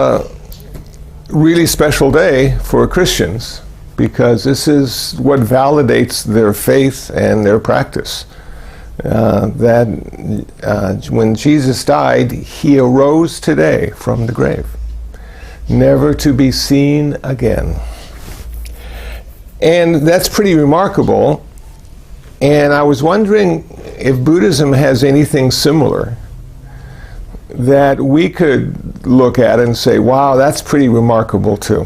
a really special day for Christians because this is what validates their faith and their practice. When Jesus died, he arose today from the grave, never to be seen again. And that's pretty remarkable. And I was wondering if Buddhism has anything similar that we could look at and say, wow, that's pretty remarkable too.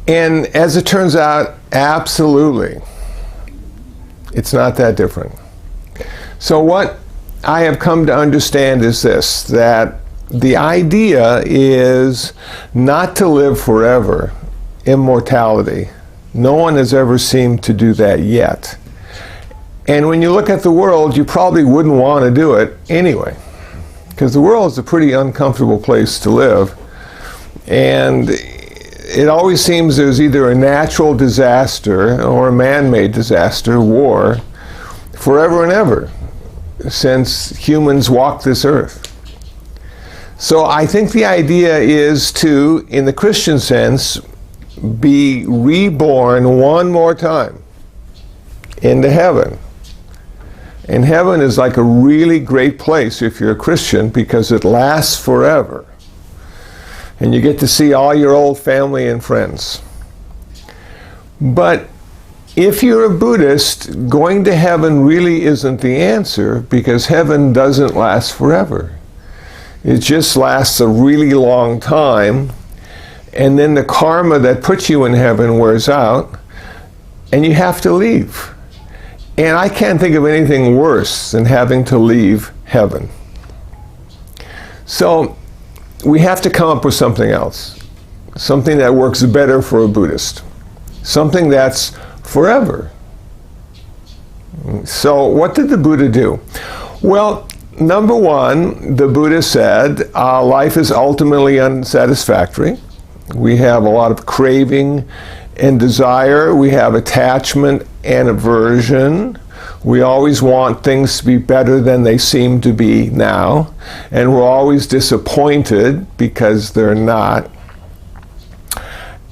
And as it turns out, absolutely, it's not that different. So what I have come to understand is this, that the idea is not to live forever, immortality. No one has ever seemed to do that yet. And when you look at the world, you probably wouldn't want to do it anyway, because the world is a pretty uncomfortable place to live. And it always seems there's either a natural disaster or a man-made disaster, war, forever and ever, since humans walk this earth. So I think the idea is to, in the Christian sense, be reborn one more time into heaven. And heaven is like a really great place if you're a Christian because it lasts forever. And you get to see all your old family and friends. But if you're a Buddhist, going to heaven really isn't the answer because heaven doesn't last forever. It just lasts a really long time, and then the karma that puts you in heaven wears out, and you have to leave. And I can't think of anything worse than having to leave heaven. So we have to come up with something else, something that works better for a Buddhist, something that's forever. So what did the Buddha do? Well, number one, the Buddha said, life is ultimately unsatisfactory. We have a lot of craving and desire. We have attachment and aversion. We always want things to be better than they seem to be now. And we're always disappointed because they're not.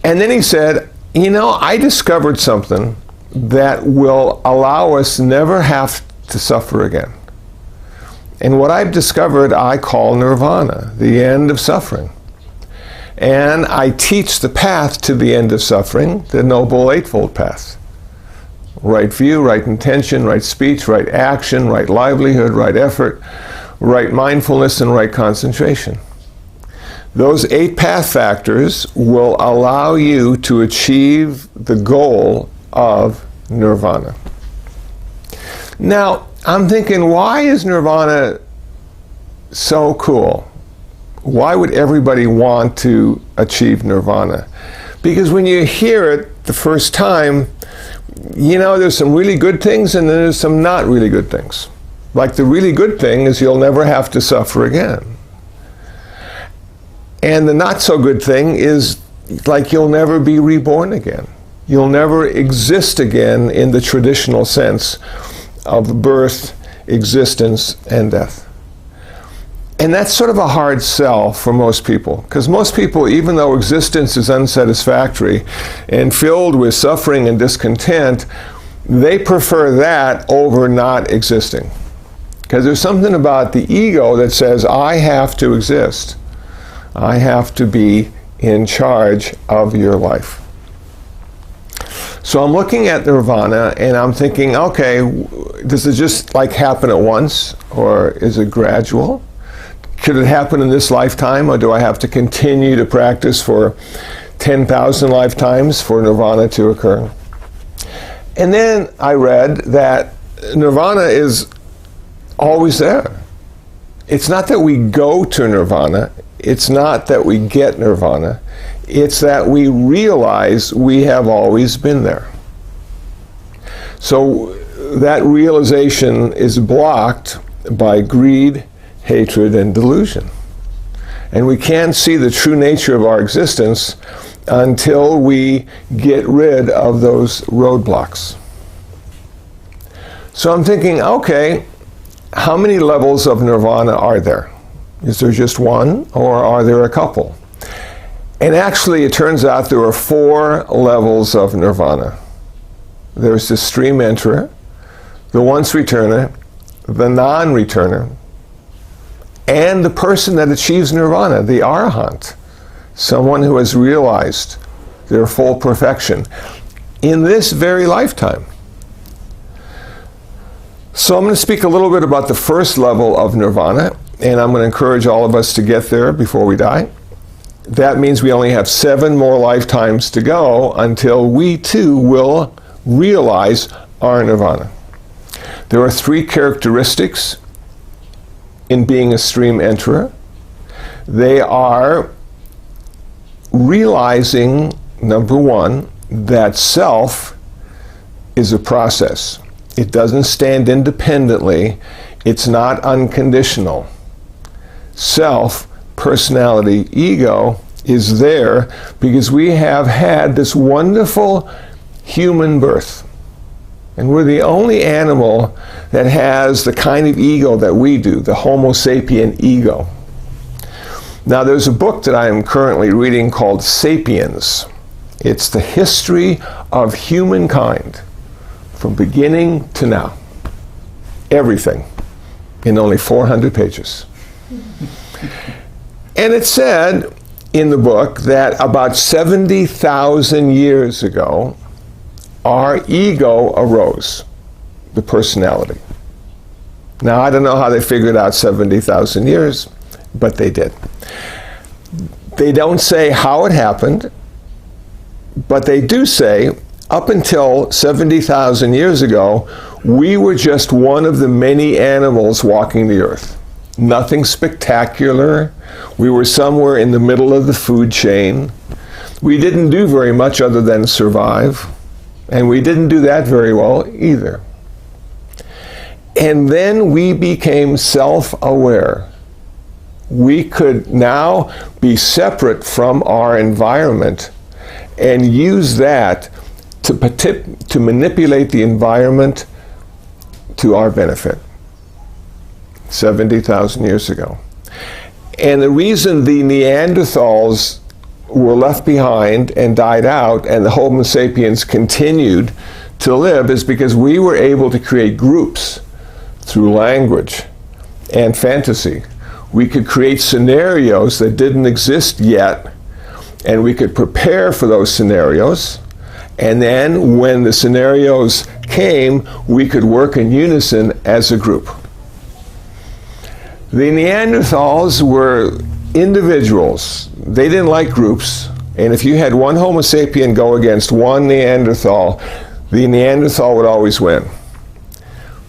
And then he said, you know, I discovered something that will allow us never have to suffer again. And what I've discovered I call nirvana, the end of suffering. And I teach the path to the end of suffering, the Noble Eightfold Path. Right view, right intention, right speech, right action, right livelihood, right effort, right mindfulness, and right concentration. Those 8 path factors will allow you to achieve the goal of nirvana. Now, I'm thinking, why is nirvana so cool? Why would everybody want to achieve nirvana? Because when you hear it the first time, you know, there's some really good things and then there's some not really good things. Like the really good thing is you'll never have to suffer again. And the not so good thing is like you'll never be reborn again. You'll never exist again in the traditional sense of birth, existence, and death. And that's sort of a hard sell for most people, because most people, even though existence is unsatisfactory and filled with suffering and discontent, they prefer that over not existing. Because there's something about the ego that says, I have to exist. I have to be in charge of your life. So I'm looking at nirvana and I'm thinking, okay, does it just like happen at once, or is it gradual? Could it happen in this lifetime, or do I have to continue to practice for 10,000 lifetimes for nirvana to occur? And then I read that nirvana is always there. It's not that we go to nirvana, it's not that we get nirvana, it's that we realize we have always been there. So that realization is blocked by greed, hatred, and delusion. And we can't see the true nature of our existence until we get rid of those roadblocks. So I'm thinking, okay, how many levels of nirvana are there? Is there just one, or are there a couple? And actually, it turns out there are 4 levels of nirvana. There's the stream enterer, the once returner, the non-returner, and the person that achieves nirvana, the arahant, someone who has realized their full perfection in this very lifetime. So I'm going to speak a little bit about the first level of nirvana, and I'm going to encourage all of us to get there before we die. That means we only have 7 more lifetimes to go until we too will realize our nirvana. There are 3 characteristics in being a stream enterer. They are realizing, number 1, that self is a process. It doesn't stand independently. It's not unconditional. Self, personality, ego is there because we have had this wonderful human birth. And we're the only animal that has the kind of ego that we do, the Homo sapien ego. Now, there's a book that I am currently reading called Sapiens. It's the history of humankind from beginning to now. Everything in only 400 pages. And it said in the book that about 70,000 years ago, our ego arose, the personality. Now, I don't know how they figured out 70,000 years, but they did. They don't say how it happened, but they do say, up until 70,000 years ago, we were just one of the many animals walking the earth. Nothing spectacular. We were somewhere in the middle of the food chain. We didn't do very much other than survive. And we didn't do that very well either. And then we became self-aware. We could now be separate from our environment and use that to manipulate the environment to our benefit. 70,000 years ago. And the reason the Neanderthals were left behind and died out and the Homo sapiens continued to live is because we were able to create groups through language and fantasy. We could create scenarios that didn't exist yet, and we could prepare for those scenarios, and then when the scenarios came, we could work in unison as a group. The Neanderthals were individuals. They didn't like groups. And if you had one Homo sapien go against one Neanderthal, the Neanderthal would always win.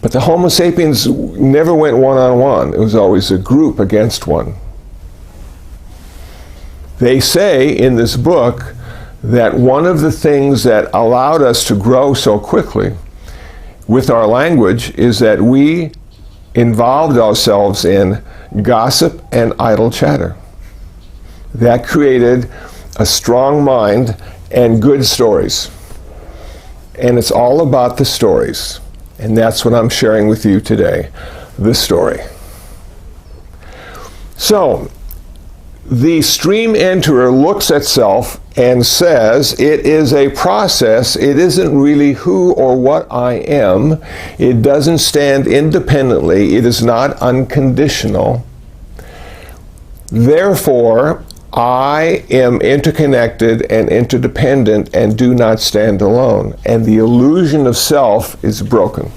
But the Homo sapiens never went one-on-one. It was always a group against one. They say in this book that one of the things that allowed us to grow so quickly with our language is that we involved ourselves in gossip and idle chatter. That created a strong mind and good stories. And it's all about the stories. And that's what I'm sharing with you today, the story. So, the stream enterer looks at self and says, it is a process. It isn't really who or what I am. It doesn't stand independently. It is not unconditional. Therefore, I am interconnected and interdependent and do not stand alone. And the illusion of self is broken.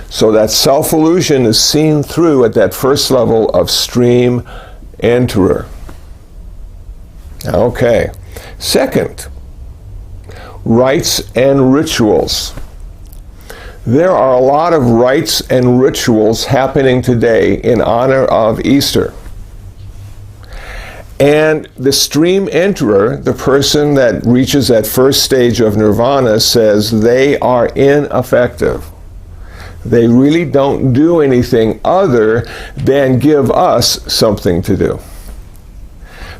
So that self-illusion is seen through at that first level of stream enterer. Okay. Second, rites and rituals. There are a lot of rites and rituals happening today in honor of Easter. And the stream enterer, the person that reaches that first stage of nirvana, says they are ineffective. They really don't do anything other than give us something to do.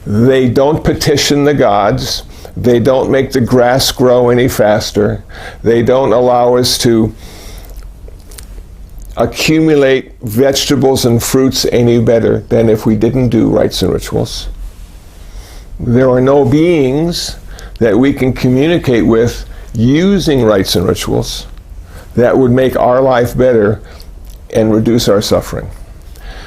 They don't petition the gods. They don't make the grass grow any faster. They don't allow us to accumulate vegetables and fruits any better than if we didn't do rites and rituals. There are no beings that we can communicate with using rites and rituals that would make our life better and reduce our suffering.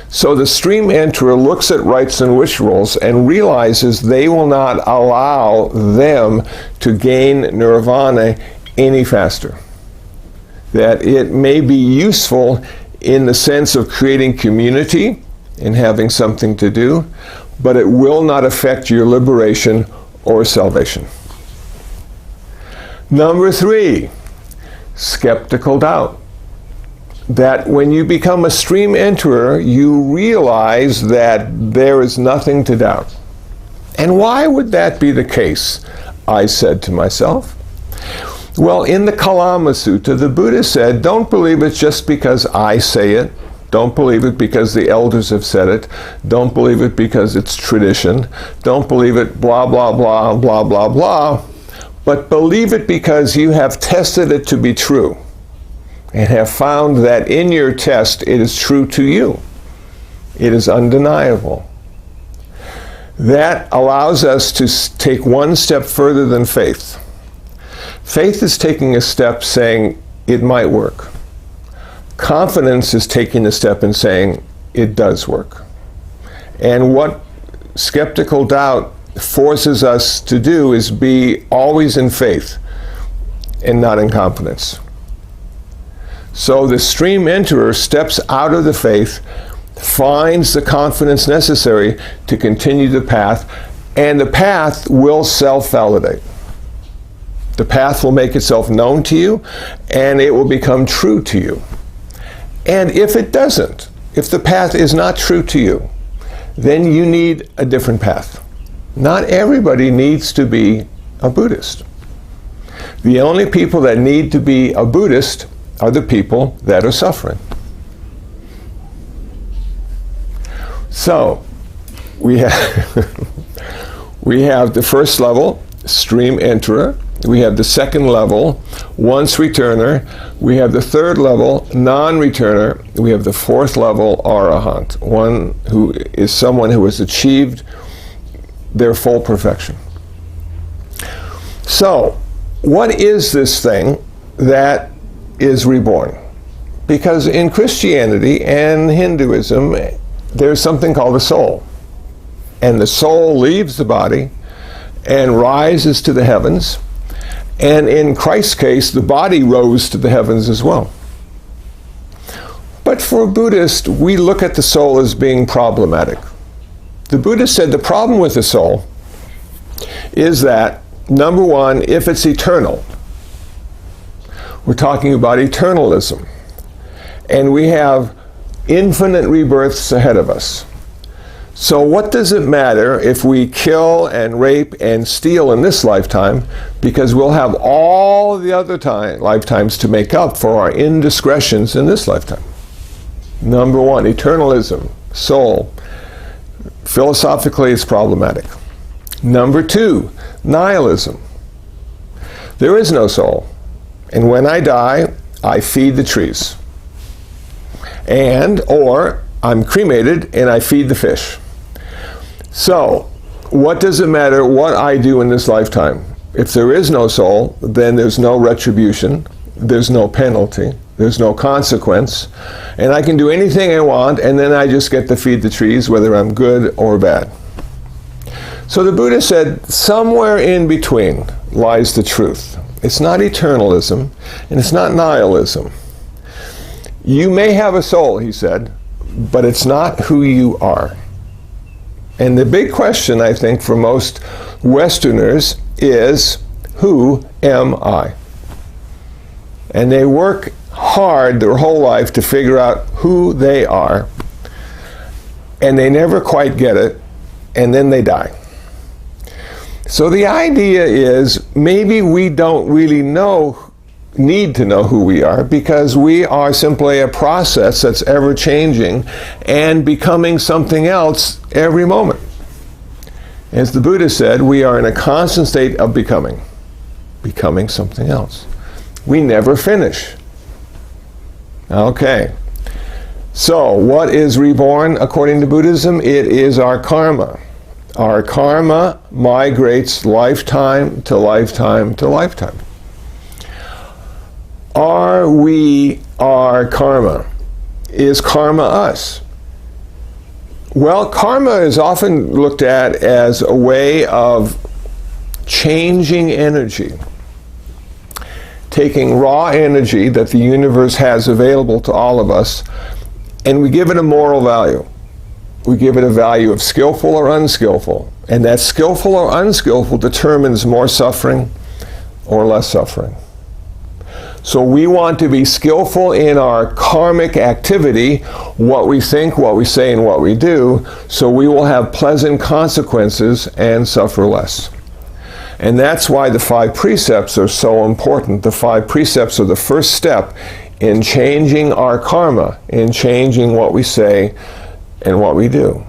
So the stream enterer looks at rites and rituals and realizes they will not allow them to gain nirvana any faster. That it may be useful in the sense of creating community and having something to do, but it will not affect your liberation or salvation. Number 3, skeptical doubt. That when you become a stream enterer, you realize that there is nothing to doubt. And why would that be the case? I said to myself. Well, in the Kalama Sutta, the Buddha said, don't believe it just because I say it. Don't believe it because the elders have said it. Don't believe it because it's tradition. Don't believe it blah, blah, blah, blah, blah, blah. But believe it because you have tested it to be true and have found that in your test it is true to you. It is undeniable. That allows us to take one step further than faith. Faith is taking a step saying it might work. Confidence is taking a step and saying it does work. And what skeptical doubt forces us to do is be always in faith and not in confidence. So the stream enterer steps out of the faith, finds the confidence necessary to continue the path, and the path will self-validate. The path will make itself known to you, and it will become true to you. And if it doesn't, if the path is not true to you, then you need a different path. Not everybody needs to be a Buddhist. The only people that need to be a Buddhist are the people that are suffering. So, we have, we have the first level, stream enterer. We have the second level, once returner. We have the third level, non-returner. We have the fourth level, arahant, one who is someone who has achieved their full perfection. So, what is this thing that is reborn? Because in Christianity and Hinduism, there's something called a soul. And the soul leaves the body and rises to the heavens. And in Christ's case, the body rose to the heavens as well. But for a Buddhist, we look at the soul as being problematic. The Buddha said the problem with the soul is that, number one, if it's eternal, we're talking about eternalism. And we have infinite rebirths ahead of us. So what does it matter if we kill and rape and steal in this lifetime, because we'll have all the other lifetimes to make up for our indiscretions in this lifetime? Number one, eternalism, soul. Philosophically, it's problematic. Number two, nihilism. There is no soul. And when I die, I feed the trees. Or I'm cremated and I feed the fish. So, what does it matter what I do in this lifetime? If there is no soul, then there's no retribution, there's no penalty, there's no consequence, and I can do anything I want, and then I just get to feed the trees, whether I'm good or bad. So the Buddha said, somewhere in between lies the truth. It's not eternalism, and it's not nihilism. You may have a soul, he said, but it's not who you are. And the big question, I think, for most Westerners is, who am I? And they work hard their whole life to figure out who they are, and they never quite get it, and then they die. So the idea is, maybe we don't really need to know who we are, because we are simply a process that's ever changing and becoming something else every moment. As the Buddha said, we are in a constant state of becoming something else. We never finish. Okay, So, what is reborn according to Buddhism? It is our karma. Our karma migrates lifetime to lifetime to lifetime. Are we our karma? Is karma us? Well, karma is often looked at as a way of changing energy. Taking raw energy that the universe has available to all of us, and we give it a moral value. We give it a value of skillful or unskillful. And that skillful or unskillful determines more suffering or less suffering. So we want to be skillful in our karmic activity, what we think, what we say, and what we do, so we will have pleasant consequences and suffer less. And that's why the 5 precepts are so important. The 5 precepts are the first step in changing our karma, in changing what we say and what we do.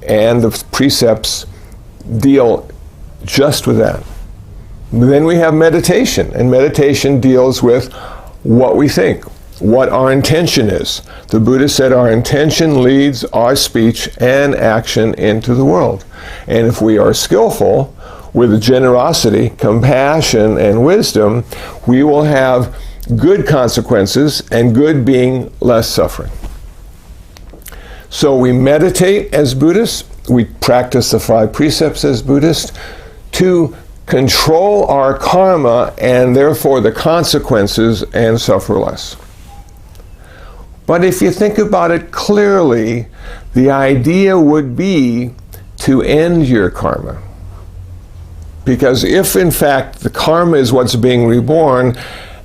And the precepts deal just with that. Then we have meditation, and meditation deals with what we think, what our intention is. The Buddha said our intention leads our speech and action into the world. And if we are skillful with generosity, compassion, and wisdom, we will have good consequences, and good being less suffering. So we meditate as Buddhists, we practice the 5 precepts as Buddhists to control our karma and therefore the consequences and suffer less. But if you think about it clearly, the idea would be to end your karma. Because if in fact the karma is what's being reborn,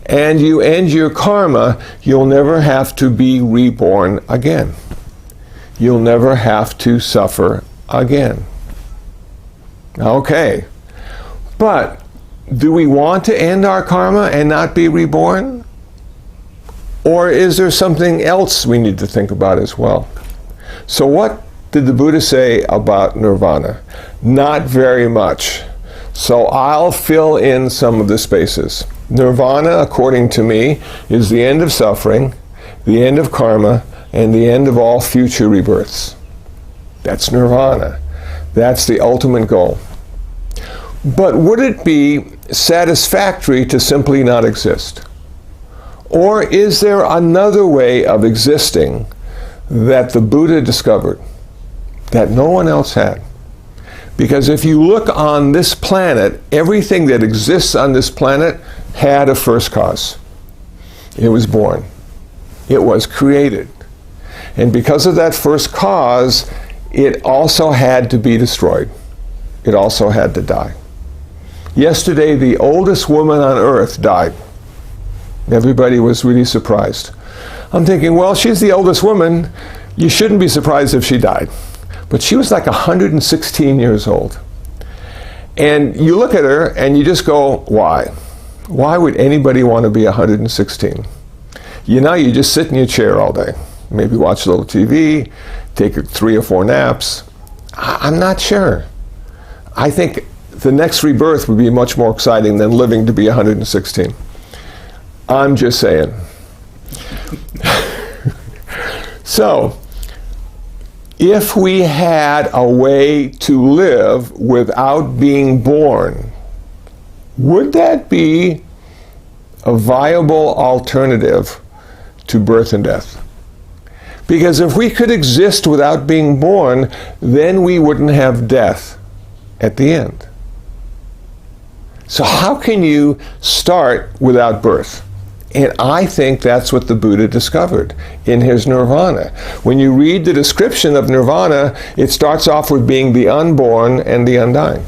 and you end your karma, you'll never have to be reborn again. You'll never have to suffer again. Okay. But do we want to end our karma and not be reborn? Or is there something else we need to think about as well? So what did the Buddha say about nirvana? Not very much. So I'll fill in some of the spaces. Nirvana, according to me, is the end of suffering, the end of karma, and the end of all future rebirths. That's nirvana. That's the ultimate goal. But would it be satisfactory to simply not exist? Or is there another way of existing that the Buddha discovered that no one else had? Because if you look on this planet, everything that exists on this planet had a first cause. It was born. It was created. And because of that first cause, it also had to be destroyed. It also had to die. Yesterday, the oldest woman on earth died. Everybody was really surprised. I'm thinking, well, she's the oldest woman. You shouldn't be surprised if she died. But she was like 116 years old. And you look at her and you just go, why? Why would anybody want to be 116? You know, you just sit in your chair all day. Maybe watch a little TV, take 3 or 4 naps. I'm not sure. I think the next rebirth would be much more exciting than living to be 116. I'm just saying. So, if we had a way to live without being born, would that be a viable alternative to birth and death? Because if we could exist without being born, then we wouldn't have death at the end. So how can you start without birth? And I think that's what the Buddha discovered in his nirvana. When you read the description of nirvana, it starts off with being the unborn and the undying.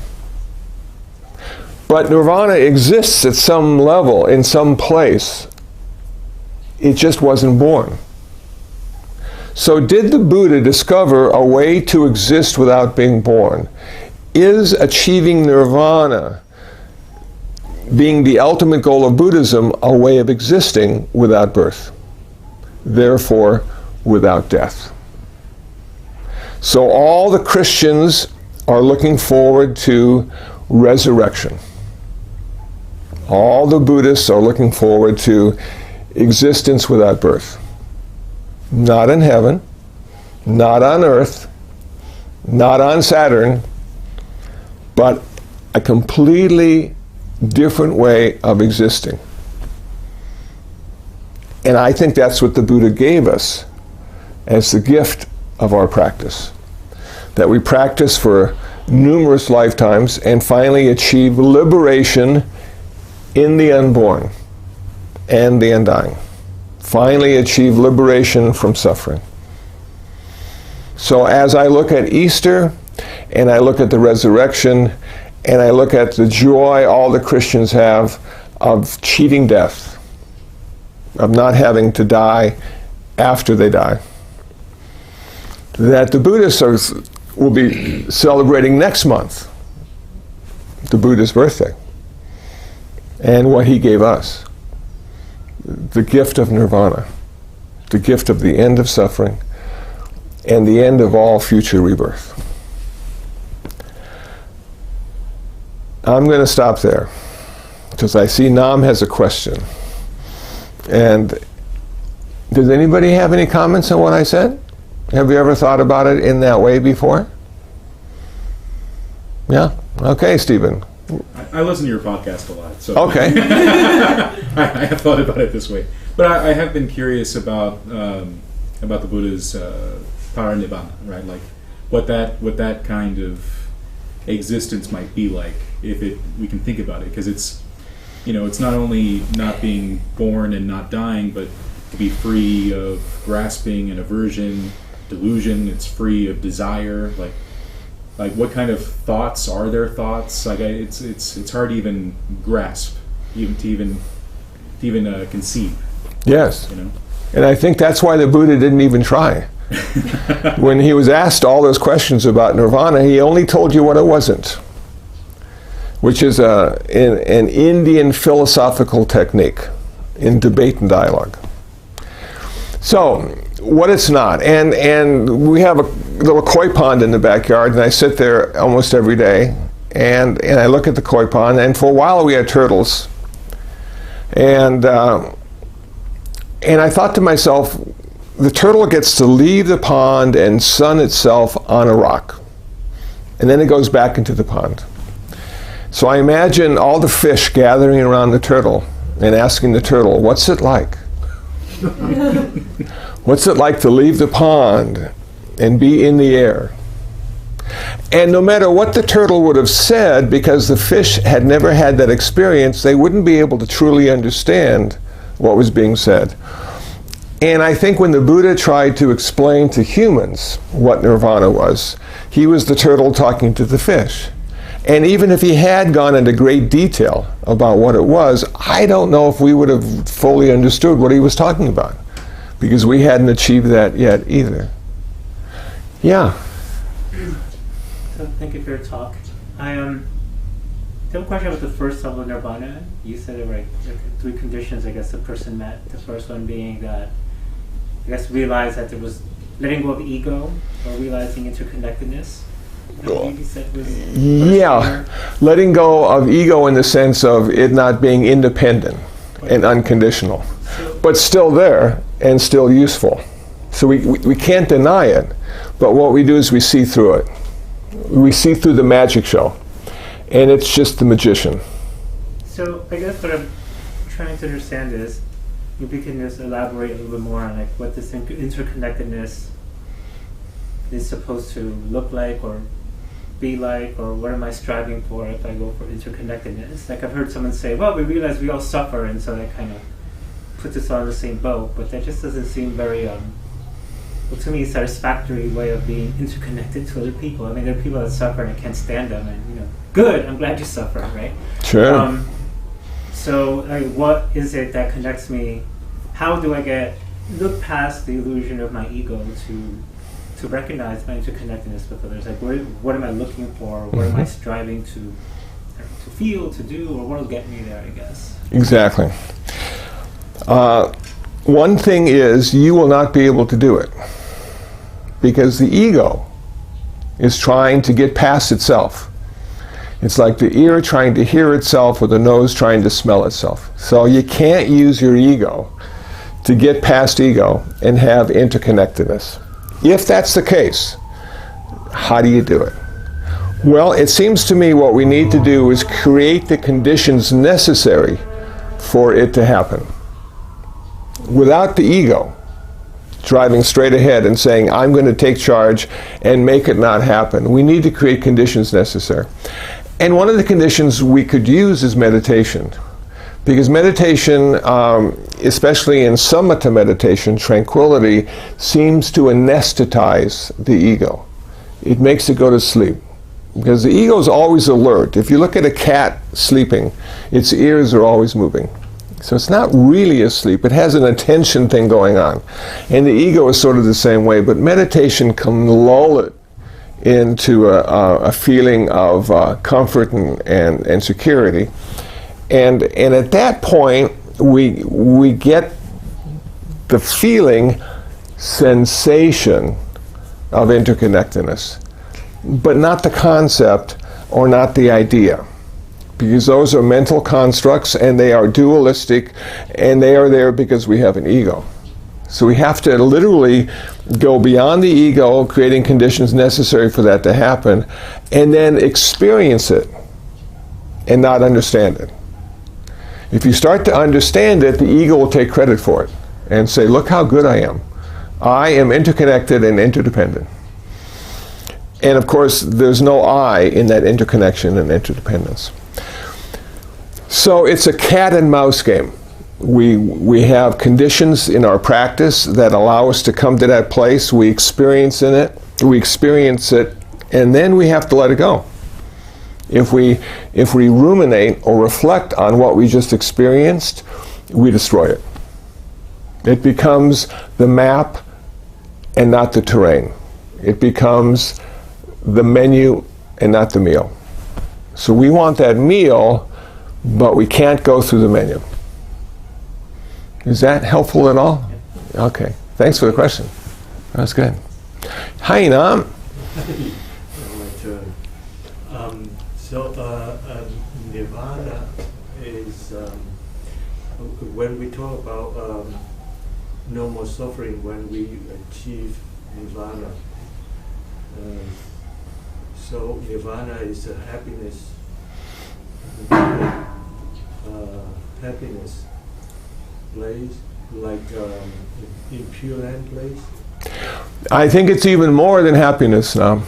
But nirvana exists at some level, in some place. It just wasn't born. So did the Buddha discover a way to exist without being born? Is achieving nirvana, being the ultimate goal of Buddhism, a way of existing without birth, therefore without death? So all the Christians are looking forward to resurrection. All the Buddhists are looking forward to existence without birth. not in heaven, not on earth, not on Saturn, but a completely different way of existing. And I think that's what the Buddha gave us as the gift of our practice. That we practice for numerous lifetimes and finally achieve liberation in the unborn and the undying. Finally achieve liberation from suffering. So as I look at Easter, and I look at the resurrection, and I look at the joy all the Christians have of cheating death, of not having to die after they die, that the Buddhists will be celebrating next month, the Buddha's birthday, and what he gave us, the gift of nirvana, the gift of the end of suffering, and the end of all future rebirth. I'm going to stop there, because I see Nam has a question. And does anybody have any comments on what I said? Have you ever thought about it in that way before? Yeah? Okay, Stephen. I listen to your podcast a lot, so okay. I have thought about it this way. But I have been curious about the Buddha's parinibbana, right? Like what that kind of existence might be like if we can think about it, because it's not only not being born and not dying, but to be free of grasping and aversion, delusion. It's free of desire. Like what kind of thoughts are their thoughts? Like it's hard to even grasp, even conceive. Yes. You know? And I think that's why the Buddha didn't even try. When he was asked all those questions about nirvana, he only told you what it wasn't, which is an Indian philosophical technique in debate and dialogue. So, what it's not, and we have a little koi pond in the backyard, and I sit there almost every day, and I look at the koi pond, and for a while we had turtles, and I thought to myself, the turtle gets to leave the pond and sun itself on a rock, and then it goes back into the pond. So I imagine all the fish gathering around the turtle and asking the turtle, what's it like? What's it like to leave the pond and be in the air? And no matter what the turtle would have said, because the fish had never had that experience, they wouldn't be able to truly understand what was being said. And I think when the Buddha tried to explain to humans what nirvana was, he was the turtle talking to the fish. And even if he had gone into great detail about what it was, I don't know if we would have fully understood what he was talking about, because we hadn't achieved that yet either. Yeah. So thank you for your talk. I have a question about the first level of nirvana. You said there were like three conditions, I guess, a person met. The first one being that, I guess, realize that there was letting go of ego, or realizing interconnectedness. Yeah, letting go of ego in the sense of it not being independent and unconditional, but still there and still useful. So we can't deny it, but what we do is we see through it. We see through the magic show, and it's just the magician. So I guess what I'm trying to understand is, if you can just elaborate a little bit more on like what this interconnectedness is supposed to look like or be like, or what am I striving for if I go for interconnectedness? Like I've heard someone say, well, we realize we all suffer, and so that kind of puts us all in the same boat, but that just doesn't seem very, well, to me, satisfactory way of being interconnected to other people. I mean, there are people that suffer and I can't stand them, and good, I'm glad you suffer, right? Sure. So what is it that connects me? How do I look past the illusion of my ego to recognize my interconnectedness with others? Like, what am I looking for? What am I striving to feel, to do, or what will get me there, I guess? Exactly. One thing is, you will not be able to do it, because the ego is trying to get past itself. It's like the ear trying to hear itself, or the nose trying to smell itself. So you can't use your ego to get past ego and have interconnectedness. If that's the case, how do you do it? Well, it seems to me what we need to do is create the conditions necessary for it to happen. Without the ego driving straight ahead and saying, I'm going to take charge and make it not happen. We need to create conditions necessary. And one of the conditions we could use is meditation. Because meditation, especially in samatha meditation, tranquility, seems to anesthetize the ego. It makes it go to sleep. Because the ego is always alert. If you look at a cat sleeping, its ears are always moving. So it's not really asleep. It has an attention thing going on. And the ego is sort of the same way, but meditation can lull it into a feeling of comfort and security. And at that point, we get the feeling, sensation of interconnectedness, but not the concept or not the idea. Because those are mental constructs and they are dualistic and they are there because we have an ego. So we have to literally go beyond the ego, creating conditions necessary for that to happen, and then experience it and not understand it. If you start to understand it, the ego will take credit for it and say, look how good I am. I am interconnected and interdependent. And of course, there's no I in that interconnection and interdependence. So it's a cat and mouse game. We have conditions in our practice that allow us to come to that place. We experience it, and then we have to let it go. If we ruminate or reflect on what we just experienced, we destroy it. It becomes the map and not the terrain. It becomes the menu and not the meal. So we want that meal, but we can't go through the menu. Is that helpful at all? Okay. Thanks for the question. That's good. Hi, Nam. Nirvana is when we talk about no more suffering, when we achieve nirvana. So nirvana is a happiness. Happiness place, like in Pure Land place? I think it's even more than happiness now.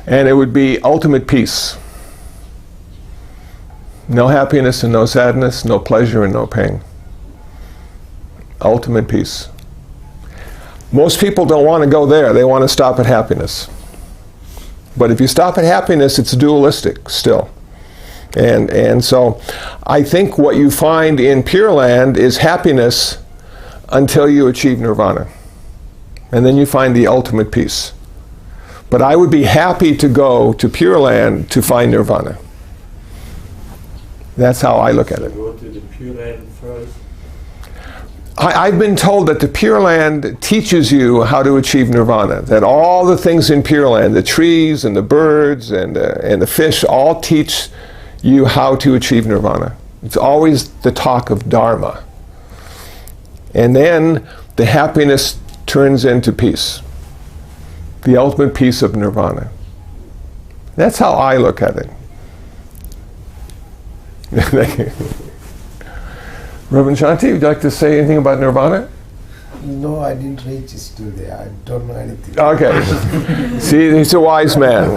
And it would be ultimate peace. No happiness and no sadness, no pleasure and no pain. Ultimate peace. Most people don't want to go there. They want to stop at happiness. But if you stop at happiness, it's dualistic still. And so I think what you find in Pure Land is happiness until you achieve nirvana. And then you find the ultimate peace. But I would be happy to go to Pure Land to find nirvana. That's how I look at it. Go to the Pure Land first. I've been told that the Pure Land teaches you how to achieve nirvana. That all the things in Pure Land, the trees and the birds and the fish, all teach you how to achieve nirvana. It's always the talk of Dharma. And then the happiness turns into peace. The ultimate peace of nirvana. That's how I look at it. Thank you. Reverend Shanti, would you like to say anything about nirvana? No, I didn't reach to there. I don't know anything. Okay. See, he's a wise man.